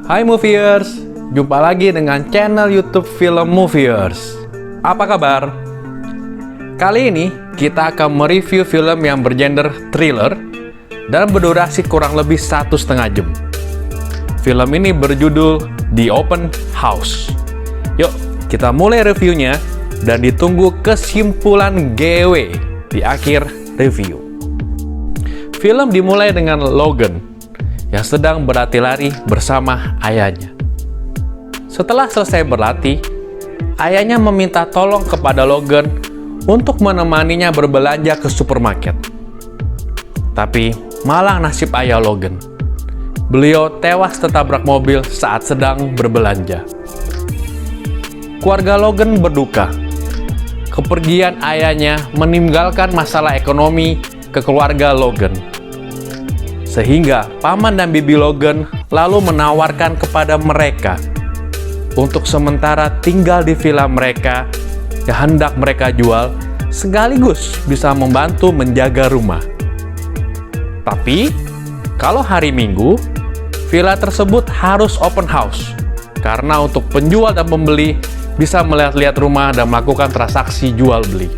Hai Moviers, jumpa lagi dengan channel YouTube Film Moviers. Apa kabar? Kali ini kita akan mereview film yang bergenre thriller dan berdurasi kurang lebih 1,5 jam. Film ini berjudul The Open House. Yuk, kita mulai reviewnya dan ditunggu kesimpulan GW di akhir review. Film dimulai dengan Logan yang sedang berlatih lari bersama ayahnya. Setelah selesai berlatih, ayahnya meminta tolong kepada Logan untuk menemaninya berbelanja ke supermarket. Tapi malang nasib ayah Logan. Beliau tewas tertabrak mobil saat sedang berbelanja. Keluarga Logan berduka. Kepergian ayahnya meninggalkan masalah ekonomi ke keluarga Logan. Sehingga paman dan bibi Logan lalu menawarkan kepada mereka untuk sementara tinggal di villa mereka yang hendak mereka jual, sekaligus bisa membantu menjaga rumah. Tapi, kalau hari Minggu, villa tersebut harus open house, karena untuk penjual dan pembeli bisa melihat-lihat rumah dan melakukan transaksi jual-beli.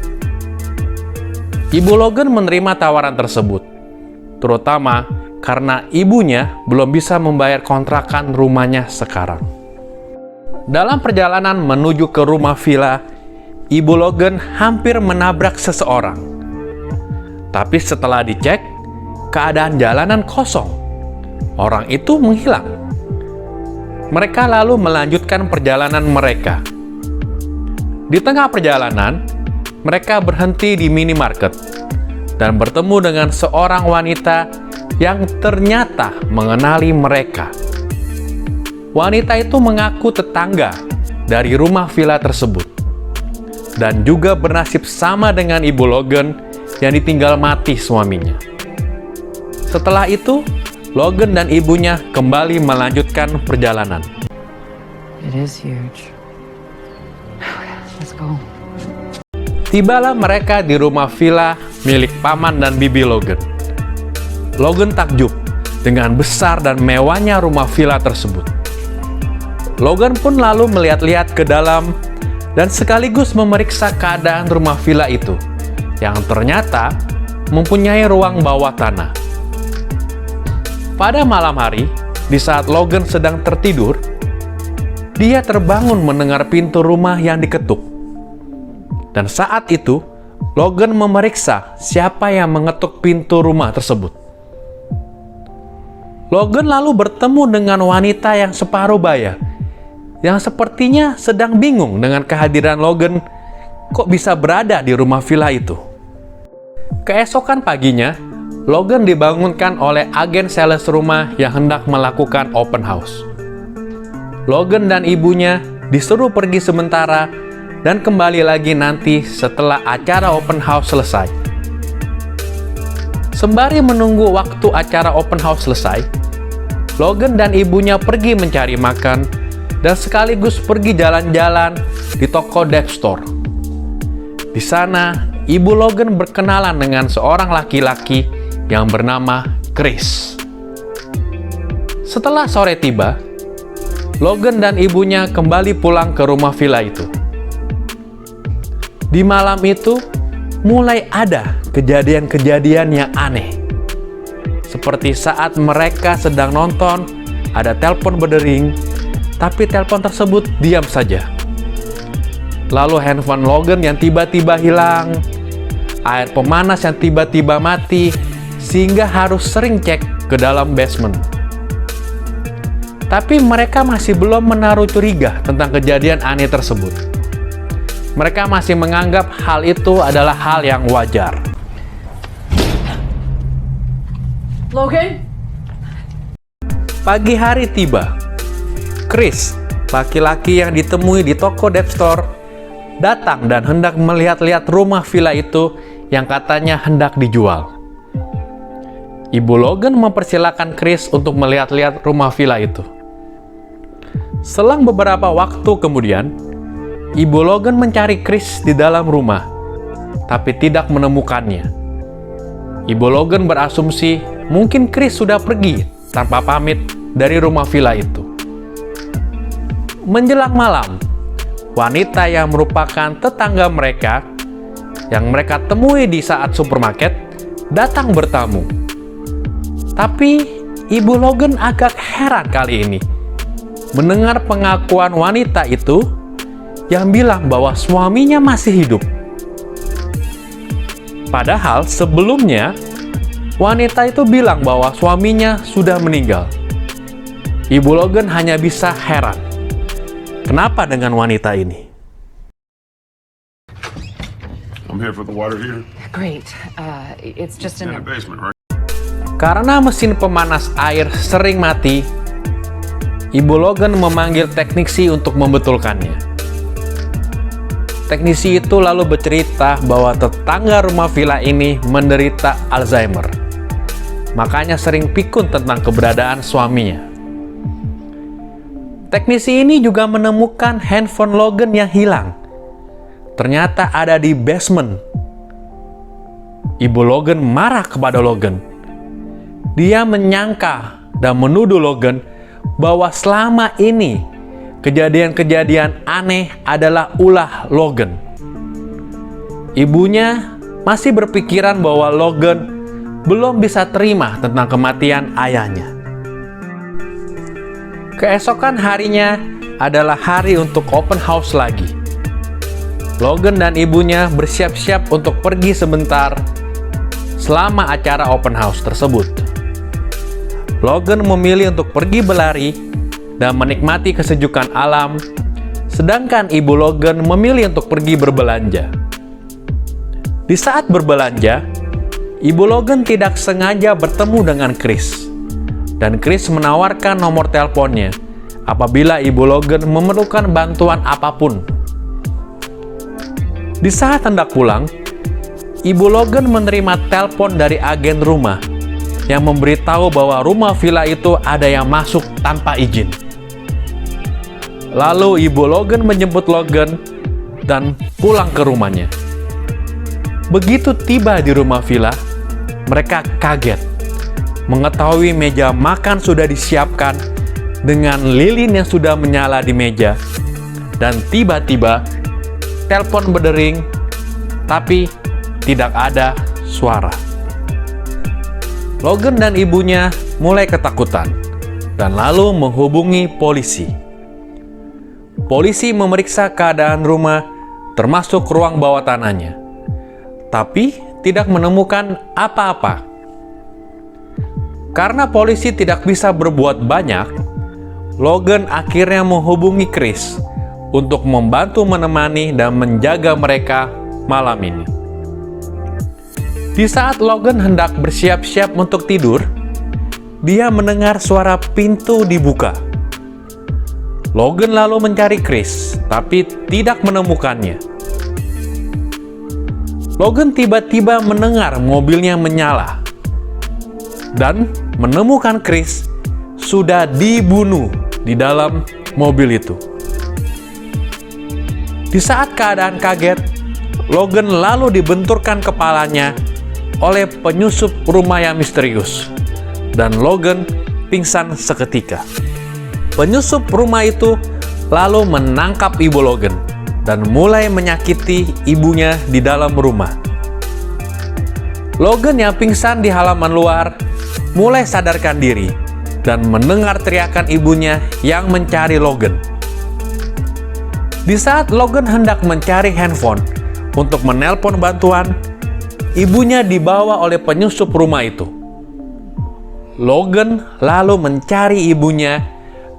Ibu Logan menerima tawaran tersebut, terutama karena ibunya belum bisa membayar kontrakan rumahnya sekarang. Dalam perjalanan menuju ke rumah villa, Ibu Logan hampir menabrak seseorang. Tapi setelah dicek, keadaan jalanan kosong. Orang itu menghilang. Mereka lalu melanjutkan perjalanan mereka. Di tengah perjalanan, mereka berhenti di minimarket dan bertemu dengan seorang wanita yang ternyata mengenali mereka. Wanita itu mengaku tetangga dari rumah villa tersebut dan juga bernasib sama dengan Ibu Logan yang ditinggal mati suaminya. Setelah itu, Logan dan ibunya kembali melanjutkan perjalanan. It is huge. Let's go. Tibalah mereka di rumah villa milik paman dan bibi Logan. Logan takjub dengan besar dan mewahnya rumah villa tersebut. Logan pun lalu melihat-lihat ke dalam dan sekaligus memeriksa keadaan rumah villa itu, yang ternyata mempunyai ruang bawah tanah. Pada malam hari, di saat Logan sedang tertidur, dia terbangun mendengar pintu rumah yang diketuk. Dan saat itu, Logan memeriksa siapa yang mengetuk pintu rumah tersebut. Logan lalu bertemu dengan wanita yang separuh baya, yang sepertinya sedang bingung dengan kehadiran Logan kok bisa berada di rumah villa itu. Keesokan paginya, Logan dibangunkan oleh agen sales rumah yang hendak melakukan open house. Logan dan ibunya disuruh pergi sementara dan kembali lagi nanti setelah acara open house selesai. Sembari menunggu waktu acara open house selesai, Logan dan ibunya pergi mencari makan dan sekaligus pergi jalan-jalan di toko Dep Store. Di sana, Ibu Logan berkenalan dengan seorang laki-laki yang bernama Chris. Setelah sore tiba, Logan dan ibunya kembali pulang ke rumah villa itu. Di malam itu, mulai ada kejadian-kejadian yang aneh. Seperti saat mereka sedang nonton, ada telepon berdering, tapi telepon tersebut diam saja. Lalu handphone Logan yang tiba-tiba hilang, air pemanas yang tiba-tiba mati, sehingga harus sering cek ke dalam basement. Tapi mereka masih belum menaruh curiga tentang kejadian aneh tersebut. Mereka masih menganggap hal itu adalah hal yang wajar. Logan? Pagi hari tiba. Chris, laki-laki yang ditemui di toko Dep Store, datang dan hendak melihat-lihat rumah villa itu yang katanya hendak dijual. Ibu Logan mempersilahkan Chris untuk melihat-lihat rumah villa itu. Selang beberapa waktu kemudian, Ibu Logan mencari Chris di dalam rumah, tapi tidak menemukannya. Ibu Logan berasumsi mungkin Chris sudah pergi tanpa pamit dari rumah villa itu. menjelang malam, wanita yang merupakan tetangga mereka yang mereka temui di saat supermarket datang bertamu. Tapi Ibu Logan agak heran kali ini mendengar pengakuan wanita itu yang bilang bahwa suaminya masih hidup. Padahal sebelumnya wanita itu bilang bahwa suaminya sudah meninggal. Ibu Logan hanya bisa heran. Kenapa dengan wanita ini? I'm here for the water heater. Great. It's just In in the basement, right? Karena mesin pemanas air sering mati, Ibu Logan memanggil teknisi untuk membetulkannya. Teknisi itu lalu bercerita bahwa tetangga rumah villa ini menderita Alzheimer. Makanya sering pikun tentang keberadaan suaminya. Teknisi ini juga menemukan handphone Logan yang hilang. Ternyata ada di basement. Ibu Logan marah kepada Logan. Dia menyangka dan menuduh Logan bahwa selama ini kejadian-kejadian aneh adalah ulah Logan. Ibunya masih berpikiran bahwa Logan belum bisa terima tentang kematian ayahnya. Keesokan harinya adalah hari untuk open house lagi. Logan dan ibunya bersiap-siap untuk pergi sebentar selama acara open house tersebut. Logan memilih untuk pergi berlari dan menikmati kesejukan alam, sedangkan ibu Logan memilih untuk pergi berbelanja. Di saat berbelanja, ibu Logan tidak sengaja bertemu dengan Chris, dan Chris menawarkan nomor teleponnya apabila ibu Logan memerlukan bantuan apapun. Di saat hendak pulang, ibu Logan menerima telepon dari agen rumah yang memberitahu bahwa rumah villa itu ada yang masuk tanpa izin. Lalu ibu Logan menjemput Logan dan pulang ke rumahnya. Begitu tiba di rumah villa, mereka kaget mengetahui meja makan sudah disiapkan dengan lilin yang sudah menyala di meja, dan tiba-tiba telepon berdering, tapi tidak ada suara. Logan dan ibunya mulai ketakutan dan lalu menghubungi polisi. Polisi memeriksa keadaan rumah termasuk ruang bawah tanahnya, tapi tidak menemukan apa-apa. Karena polisi tidak bisa berbuat banyak, Logan akhirnya menghubungi Chris untuk membantu menemani dan menjaga mereka malam ini. Di saat Logan hendak bersiap-siap untuk tidur, dia mendengar suara pintu dibuka. Logan lalu mencari Chris, tapi tidak menemukannya. Logan tiba-tiba mendengar mobilnya menyala dan menemukan Chris sudah dibunuh di dalam mobil itu. Di saat keadaan kaget, Logan lalu dibenturkan kepalanya oleh penyusup rumah yang misterius, dan Logan pingsan seketika. Penyusup rumah itu lalu menangkap ibu Logan dan mulai menyakiti ibunya di dalam rumah. Logan yang pingsan di halaman luar mulai sadarkan diri dan mendengar teriakan ibunya yang mencari Logan. Di saat Logan hendak mencari handphone untuk menelpon bantuan, ibunya dibawa oleh penyusup rumah itu. Logan lalu mencari ibunya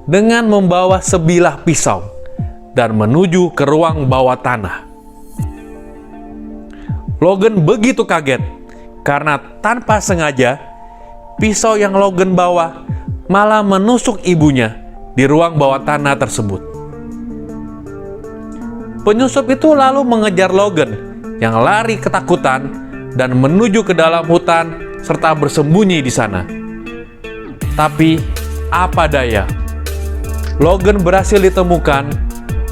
dengan membawa sebilah pisau dan menuju ke ruang bawah tanah. Logan begitu kaget karena tanpa sengaja pisau yang Logan bawa malah menusuk ibunya di ruang bawah tanah tersebut. Penyusup itu lalu mengejar Logan yang lari ketakutan dan menuju ke dalam hutan serta bersembunyi di sana. Tapi apa daya, Logan berhasil ditemukan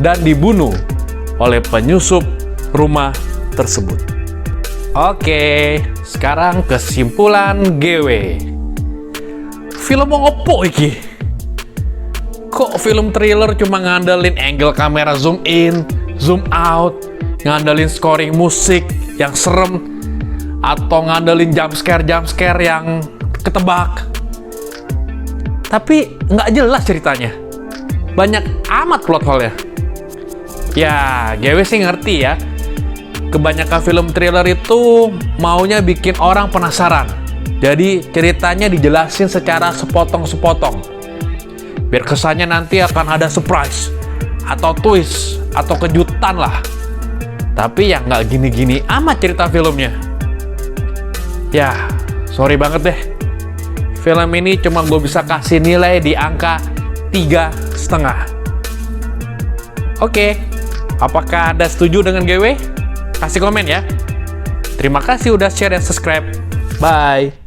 dan dibunuh oleh penyusup rumah tersebut. Oke, sekarang kesimpulan GW. Film opo iki? Kok film thriller cuma ngandelin angle kamera zoom in, zoom out, ngandelin scoring musik yang serem, atau ngandelin jump scare yang ketebak. Tapi nggak jelas ceritanya. Banyak amat plot hole-nya. Ya, gue sih ngerti ya. Kebanyakan film thriller itu maunya bikin orang penasaran. Jadi ceritanya dijelasin secara sepotong-sepotong. Biar kesannya nanti akan ada surprise, atau twist, atau kejutan lah. Tapi ya nggak gini-gini amat cerita filmnya. Ya, sorry banget deh. Film ini cuma gue bisa kasih nilai di angka 3,5. Oke, apakah Anda setuju dengan GW? Kasih komen ya. Terima kasih udah share dan subscribe. Bye.